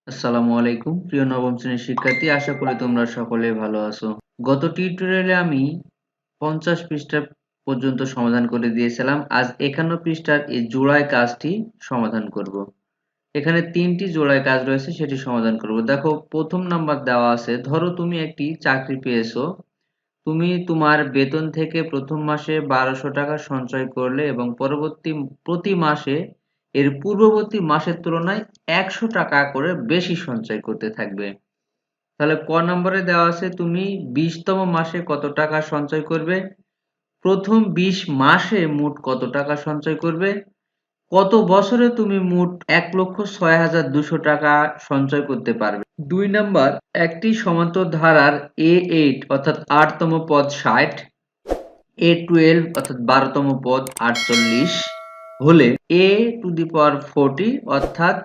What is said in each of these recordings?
আসসালামু আলাইকুম প্রিয় নবম শ্রেণীর শিক্ষার্থী, আশা করি তোমরা সকলে ভালো আছো। গত টিউটোরিয়ালে আমি 50 পৃষ্ঠা পর্যন্ত সমাধান করে দিয়েছিলাম। আজ 51 পৃষ্ঠার এই জোড়ায় কাজটি সমাধান করব। এখানে তিনটি জোড়ায় কাজ রয়েছে, সেটি সমাধান করব। দেখো, প্রথম নাম্বার দেওয়া আছে, ধরো তুমি একটি চাকরি পেয়েছো। তুমি তোমার বেতন থেকে প্রথম মাসে 1200 টাকা সঞ্চয় করলে এবং পরবর্তী প্রতি মাসে এর পূর্ববর্তী মাসের তুলনায় 100 টাকা করে বেশি সঞ্চয় করতে থাকবে। তাহলে ক নম্বরে দেওয়া আছে তুমি 20তম মাসে কত টাকা সঞ্চয় করবে, প্রথম 20 মাসে মোট কত টাকা সঞ্চয় করবে, কত বছরে তুমি মোট 1,06,200 টাকা সঞ্চয় করতে পারবে। 2 নাম্বার, একটি সমান্তর ধারার A8 অর্থাৎ 8তম পদ 60, A12 অর্থাৎ 12তম পদ 48 হলে A⁴40 অর্থাৎ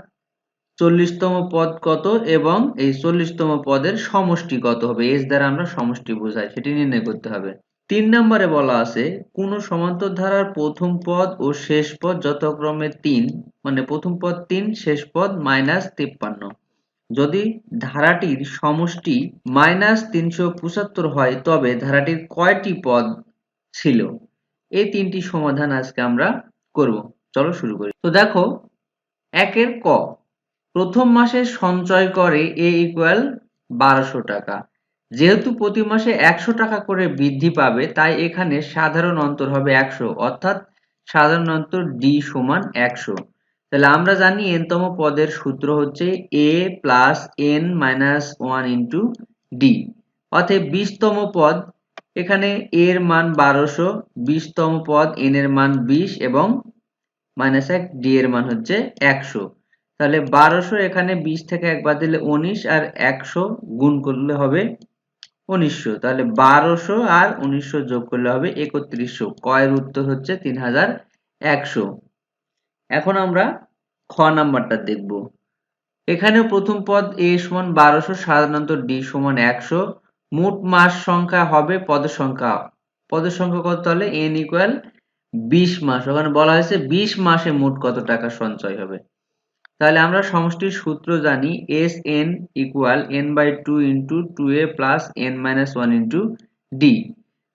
40তম পদ কত এবং এই 40তম পদের সমষ্টি কত হবে। এস দ্বারা আমরা সমষ্টি বোঝাই, সেটি নির্ণয় করতে হবে। 3 নম্বরে বলা আছে কোন সমান্তর ধারার প্রথম পদ ও শেষ পদ যথাক্রমে 3, মানে প্রথম পদ 3, শেষ পদ -53, যদি ধারাটির সমষ্টি -375 হয় তবে ধারাটির কয়টি পদ ছিল। এই তিনটি সমাধান আজকে আমরা করব। চলো শুরু করি। তো দেখো, একের ক, প্রথম মাসে সঞ্চয় করে A=1200 টাকা। যেহেতু প্রতি মাসে 100 টাকা করে বৃদ্ধি পাবে, তাই এখানে সাধারণ অন্তর হবে 100, অর্থাৎ সাধারণ অন্তর D = 100। তাহলে আমরা জানি n তম পদের সূত্র হচ্ছে a plus n minus 1 into D. অতএব 20তম পদ, এখানে a এর মান 1200, 20তম পদ n এর মান 20 এবং -1 d এর মান হচ্ছে 100। তাহলে 1200, এখানে 20 থেকে 1 বাদ দিলে 19 আর 100 গুণ করলে হবে 1900। তাহলে 1200 আর 1900 যোগ করলে হবে 3100। ক এর উত্তর হচ্ছে 3100। এখন আমরা খ নাম্বারটা দেখব। এখানেও প্রথম পদ a = 1200, সাধারণত d = 100, মোট মাস সংখ্যা হবে পদের সংখ্যা। পদের সংখ্যা কত, তাহলে n = 20 মাস। ওখানে বলা হয়েছে 20 মাসে মোট কত টাকা সঞ্চয় হবে। তাহলে আমরা সমষ্টির সূত্র জানি, Sn = n/2 * 2a + n-1 * d।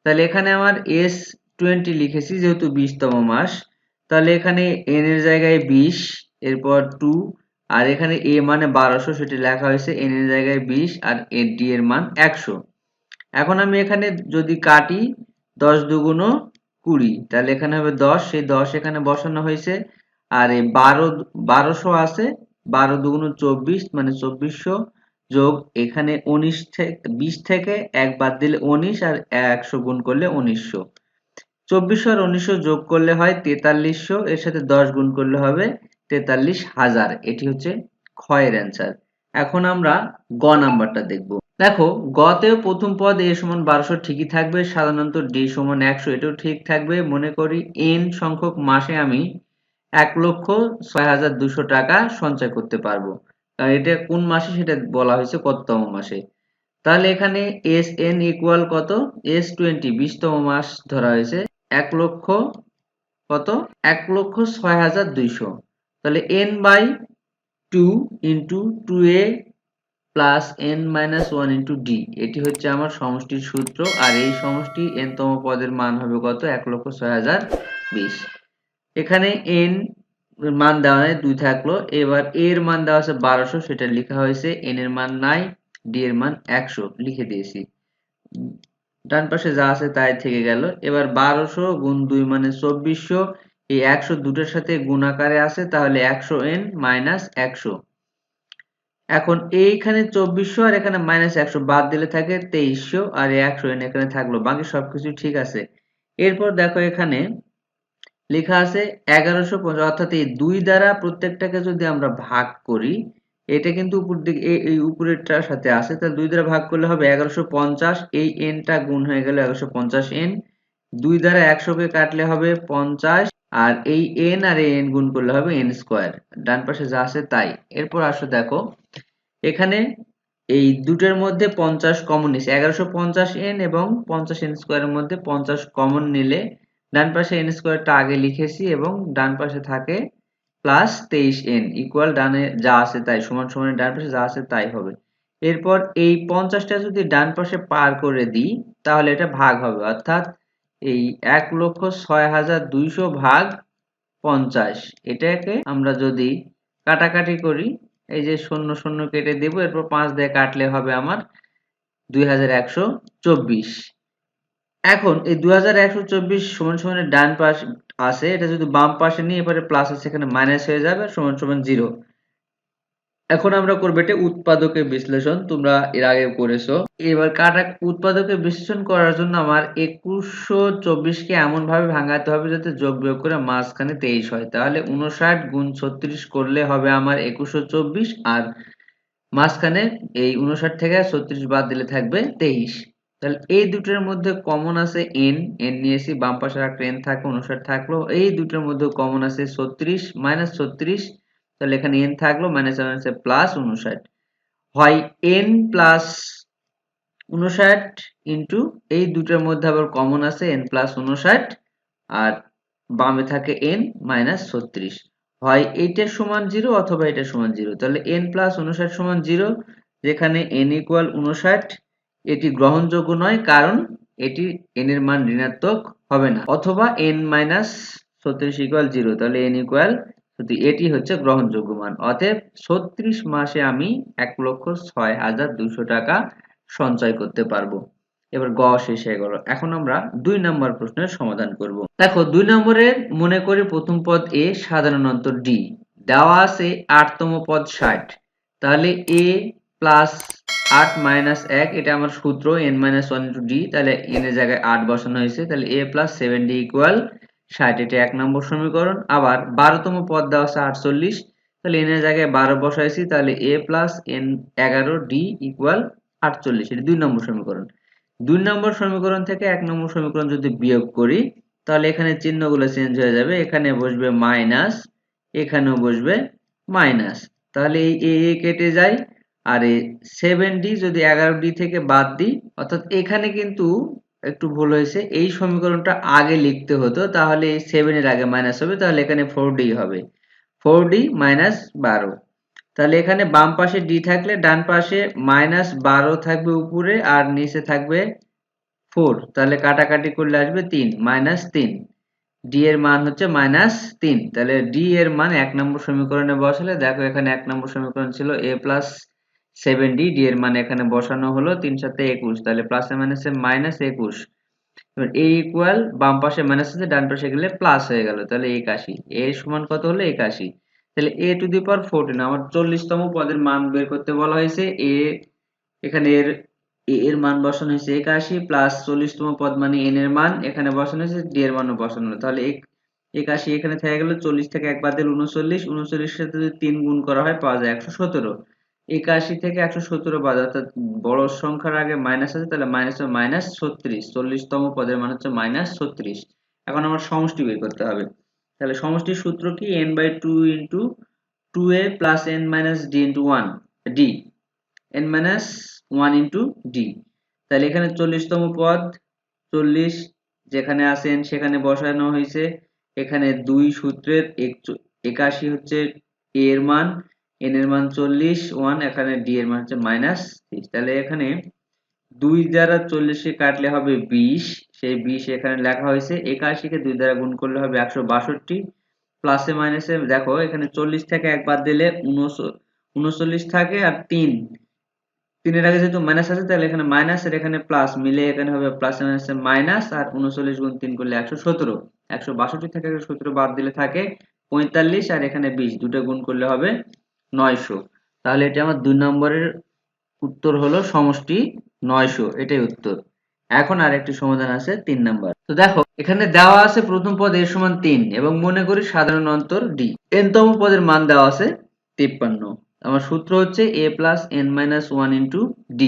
তাহলে এখানে আমার S20 লিখেছি যেহেতু 20তম মাস। তাহলে এখানে n এর জায়গায় 20, এরপর 2, আর এখানে a মানে 1200, সেটি লেখা হয়েছে n এর জায়গায় 20 আর d এর মান 100। এখন আমি এখানে যদি কাটি, 10 দুগুণ 20, তাহলে এখানে হবে 10, সেই 10 এখানে বসানো হয়েছে। আর এই 1200 আছে, 12 দুগুণ 24, মানে 2400, যোগ এখানে 20 থেকে 1 বাদ দিলে 19 আর 100 গুণ করলে 1900। 2400 আর 1900 যোগ করলে হয় 4300, এর সাথে 10 গুণ করলে হবে 43,000। এটি হচ্ছে খ এর অ্যান্সার। এখন আমরা গ নাম্বারটা দেখব। দেখো, গতেও প্রথম পদ a = 1200 ঠিকই থাকবে, সাধারণত d = 100 এটাও ঠিক থাকবে। মনে করি n সংখ্যক মাসে আমি 1,06,200 টাকা সঞ্চয় করতে পারবো। এটা কোন মাসে সেটা বলা হয়েছে কততম মাসে। তাহলে এখানে Sn = কত, S20 20তম মাস ধরা হয়েছে, 1 লক্ষ কত, 1,06,200। তাহলে n/2 * 2a plus n-1 * d, এটি হচ্ছে আমার সমষ্টির সূত্র। আর এই সমষ্টি n তম পদের মান হবে কত, 1,06,020। এখানে n এর মান দেওয়া নাই, 2 থাকলো। এবার a এর মান দেওয়া আছে 1200, সেটা লেখা হয়েছে, n এর মান নাই, d এর মান 100 লিখে দিয়েছি। ডান পাশে যা আছে তাই থেকে গেল। এবার 1200 গুণ 2 মানে 2400, এই 100 দুটোর সাথে গুণ আকারে আছে, তাহলে 100n - 100। এখন এইখানে 2400 আর এখানে -100 বাদ দিলে থাকে 2300, আর 100n এখানে থাকলো, বাকি সবকিছু ঠিক আছে। এরপর দেখো, এখানে লেখা আছে 1150, অর্থাৎ এই 2 দ্বারা প্রত্যেকটাকে যদি আমরা ভাগ করি, এটা কিন্তু উপর দিকে এই উপরেরটার সাথে আছে, তাহলে 2 দ্বারা ভাগ করলে হবে 1150, এই n টা গুণ হয়ে গেল 150n, 2 দ্বারা 100 কে কাটলে হবে 50, আর এই n আর এই n গুণ করলে হবে n²। ডান পাশে যা আছে তাই। এরপর আসো দেখো, এখানে এই দুটোর মধ্যে 50 কমন নিছে, 1150n এবং 50n² এর মধ্যে 50 কমন নিলে ডান পাশে n² টা আগে লিখেছি এবং ডান পাশে থাকে প্লাস 23n ইকুয়াল ডানে যা আছে তাই সমান সমান ডান পাশে যা আছে তাই হবে। এরপর এই 50টা যদি ডান পাশে পার করে দিই তাহলে এটা ভাগ হবে, অর্থাৎ এই 1,06,200 ভাগ 50, এটাকে আমরা যদি কাটাকাটি করি, এই যে শূন্য শূন্য কেটে দেব, এরপর 5 দিয়ে কাটলে হবে আমার 2124। এখন এই 2124 সমান সমানের ডান পাশ আছে, এটা যদি বাম পাশে নিয়ে এবারে প্লাস আছে এখানে মাইনাস হয়ে যাবে, সমান সমান 0। এখন আমরা করবো এটা উৎপাদকের বিশ্লেষণ, তোমরা এর আগে করেছো। এবার উৎপাদকের বিশ্লেষণ করার জন্য আমার 2124 কে এমন ভাবে ভাঙাতে হবে যাতে যোগ বিয়োগ করে মাঝখানে 23 হয়। তাহলে 59 গুণ 36 করলে হবে আমার 2124, আর মাঝখানে এই 59 থেকে 36 বাদ দিলে থাকবে 23। তাহলে এই দুটোর মধ্যে কমন আছে n, নিয়েছি, বাম পাশে একটা n থাকলো, 59 থাকলো। এই দুটোর মধ্যে কমন আছে 36 মাইনাস 36, তাহলে এখানে n থাকলো, মাইনাস মাইনাসে প্লাস 59, হয় n প্লাস 59 ইন্টু এই দুটোর মধ্যে আবার কমন আছে n প্লাস 59, আর বামে থাকে n মাইনাস 36, হয় এইটার সমান 0 অথবা এটার সমান 0। তাহলে n প্লাস 59 সমান 0, যেখানে n ইকুয়াল 59, এটি গ্রহণযোগ্য নয় কারণ এটি n এর মান ঋণাত্মক হবে না, অথবা n মাইনাস 36 ইকুয়াল 0, তাহলে n ইকুয়াল, এটি হচ্ছে গ্রহণযোগ্য মান। অতএব 36 মাসে আমি 1,06,200 টাকা সঞ্চয় করতে পারবো। এবার গ শেষ হয়ে গেল। এখন আমরা 2 নম্বর প্রশ্নের সমাধান করব। দেখো 2 নম্বরের মনে করি প্রথম পদ a, সাধারণ অন্তর d, দেওয়া আছে 8তম পদ 60, তাহলে a প্লাস 8 মাইনাস 1, এটা আমার সূত্র n মাইনাস 1 ইন্টু d, তাহলে n এর জায়গায় 8 বসানো হয়েছে, তাহলে a প্লাস 7d ইকুয়াল 60, এটা 1 নম্বর সমীকরণ। আবার 12তম পদ দেওয়া আছে 48, তাহলে n এর জায়গায় 12 বসাইছি, তাহলে a plus n 11d equal 48, এটা 2 নম্বর সমীকরণ। 2 নম্বর সমীকরণ থেকে 1 নম্বর সমীকরণ যদি বিয়োগ করি তাহলে এখানে চিহ্নগুলো চেঞ্জ হয়ে যাবে, এখানে বসবে মাইনাস, এখানেও বসবে মাইনাস, তাহলে এই a কেটে যায়, আর এই 7d যদি 11d থেকে বাদ দিই, অর্থাৎ এখানে কিন্তু একটু ভুল হয়েছে, এই সমীকরণটা আগে লিখতে হতো, তাহলে এই 7 এর আগে মাইনাস হবে, তাহলে এখানে 4d হবে, 4d মাইনাস 12। তাহলে এখানে বাম পাশে d থাকলে ডান পাশে মাইনাস 12 থাকবে উপরে, আর নিচে থাকবে 4, তাহলে কাটাকাটি করলে আসবে 3, মাইনাস 3, d এর মান হচ্ছে মাইনাস 3। তাহলে d এর মান 1 নম্বর সমীকরণে বসালে, দেখো এখানে 1 নম্বর সমীকরণ ছিল a প্লাস 7d, d এর মান এখানে বসানো হলো 3 সাথে 21, তাহলে প্লাসে মাইনাসে মাইনাস 21। এবার a ইকুয়াল, বাম পাশে মাইনাস আছে ডান পাশে গেলে প্লাস হয়ে গেল, তাহলে 81, a এর সমান কত হলো 81। তাহলে a টু দি পাওয়ার 14, আমার 40তম পদের মান বের করতে বলা হয়েছে। এখানে a এর মান বসানো হয়েছে 81, প্লাস 40তম পদ মানে n এর মান এখানে বসানো হয়েছে, d এর মানও বসানো হলো, তাহলে 81 এখানে থেকে গেল, 40 থেকে 1 বাদ দিলে 39, 39 এর সাথে যদি 3 গুণ করা হয় পাওয়া যায় 117। 81 থেকে 117 বাদ, অর্থাৎ বড় সংখ্যার আগে মাইনাস আছে, তাহলে মাইনাস মাইনাস 36, 40তম পদের মান হচ্ছে মাইনাস 36। এখন আমার সমষ্টি বের করতে হবে, তাহলে সমষ্টির সূত্র কি, n/2 into 2a plus n minus d into 1 d, n minus 1 into d। তাহলে এখানে 40তম পদ 40 যেখানে আছেন সেখানে বসানো হয়েছে, এখানে 2 সূত্রের 81 হচ্ছে a এর মান, n এর মান 40, 1, এখানে d এর মান হচ্ছে মাইনাস 30। তাহলে এখানে 2 দ্বারা 40 কে কাটলে হবে 20, সেই 20 এখানে লেখা হয়েছে, 81 কে 2 দ্বারা গুণ করলে হবে 162, প্লাসে মাইনাসে দেখো এখানে 40 থেকে 1 বাদ দিলে 39 থাকে, আর 3 এর আগে যেহেতু মাইনাস আছে তাহলে এখানে মাইনাস আর এখানে প্লাস মিলে এখানে হবে প্লাস মাইনাসে মাইনাস, আর 39 গুণ 3 করলে 117, 162 থেকে 117 বাদ দিলে থাকে 45, আর এখানে 20, দুটো গুণ করলে হবে 900। তাহলে এটা আমার 2 নম্বরের উত্তর হলো সমষ্টি 900, এটাই উত্তর। এখন আরেকটি সমাধান আছে 3 নাম্বার। তো দেখো এখানে দেওয়া আছে প্রথম পদ a সমান 3, এবং মনে করি সাধারণ অন্তর d, n তম পদের মান দেওয়া আছে 53। আমার সূত্র হচ্ছে a plus n minus 1 into d,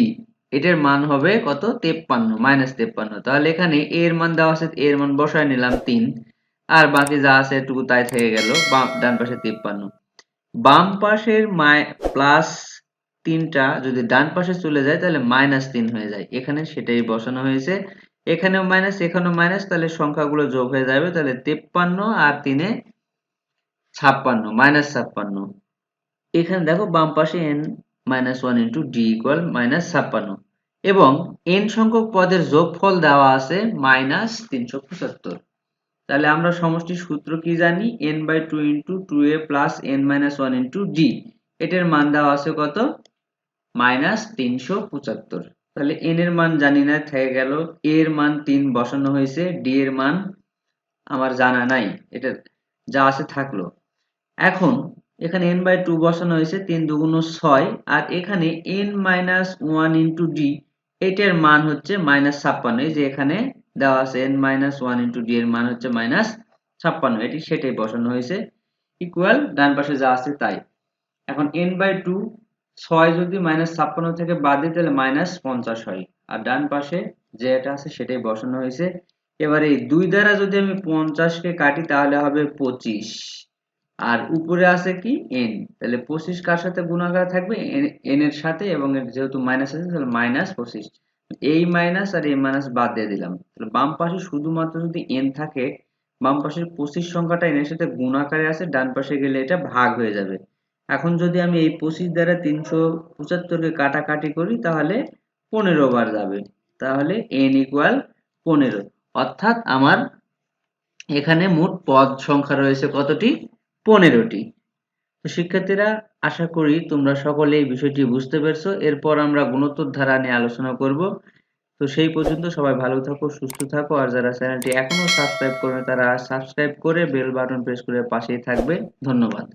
এটার মান হবে কত, 53, মাইনাস 53। তাহলে এখানে a এর মান দেওয়া আছে, a এর মান বসায় নিলাম 3, আর বাকি যা আছে এটুকু তাই থেকে গেল, ডান পাশে 53, বাম পাশের প্লাস 3টা যদি ডান পাশে চলে যায় তাহলে মাইনাস 3 হয়ে যায়, এখানে সেটাই বসানো হয়েছে, এখানেও মাইনাস এখানেও মাইনাস, তাহলে সংখ্যাগুলো যোগ হয়ে যাবে, তাহলে 53 আর 3 এ 56 এখানে দেখো বাম পাশে n minus one into D equal -56 এবং n সংখ্যক পদের যোগফল দেওয়া আছে -375। তাহলে আমরা সমষ্টির সূত্র কি জানি, n/2 into 2a plus n minus one into D. এটার মান দেওয়া আছে কত, -375। তাহলে n এর মান জানি না, থেকে গেল a এর মান 3 বসানো হয়েছে, d এর মান আমার জানা নাই, এটা যা আছে থাকলো। এখন এখানে n/2 বসানো হয়েছে, 3 দুগুণ 6, আর এখানে n minus one into D, এটার মান হচ্ছে -56। এই যে এখানে দেওয়া আছে n minus one into D এর মান হচ্ছে -56, এটি সেটাই বসানো হয়েছে, ইকুয়াল ডান পাশে যা আছে তাই। এখন n/2 6 যদি -56 থেকে বাদ দিই তাহলে -50 হয়, আর ডান পাশে যেটা আছে সেটাই বসানো হয়েছে। এবার এই 2 দ্বারা যদি আমি 50 কে কাটি তাহলে হবে 25, আর উপরে আছে কি n, তাহলে 25 কার সাথে গুণাকার থাকবে, n এর সাথে, এবং যেহেতু মাইনাস আছে তাহলে -25। এই মাইনাস আর এই মাইনাস বাদ দিয়ে দিলাম, তাহলে বাম পাশে শুধুমাত্র যদি n থাকে, বাম পাশের 25 সংখ্যাটা n এর সাথে গুণাকারে আছে, ডান পাশে গেলে এটা ভাগ হয়ে যাবে। এখন যদি আমি এই 25 দ্বারা 375 কে কাটাকাটি করি তাহলে 15 বার যাবে, তাহলে n ইকুয়াল 15। অর্থাৎ আমার এখানে মোট পদ সংখ্যা রয়েছে কতটি, 15টি। তো শিক্ষার্থীরা, আশা করি তোমরা সকলে এই বিষয়টি বুঝতে পেরেছো। এরপর আমরা গুণোত্তর ধারা নিয়ে আলোচনা করব। তো সেই পর্যন্ত সবাই ভালো থাকো, সুস্থ থাকো, আর যারা চ্যানেলটি এখনো সাবস্ক্রাইব করেনি তারা সাবস্ক্রাইব করে বেল বাটন প্রেস করে পাশেই থাকবে। ধন্যবাদ।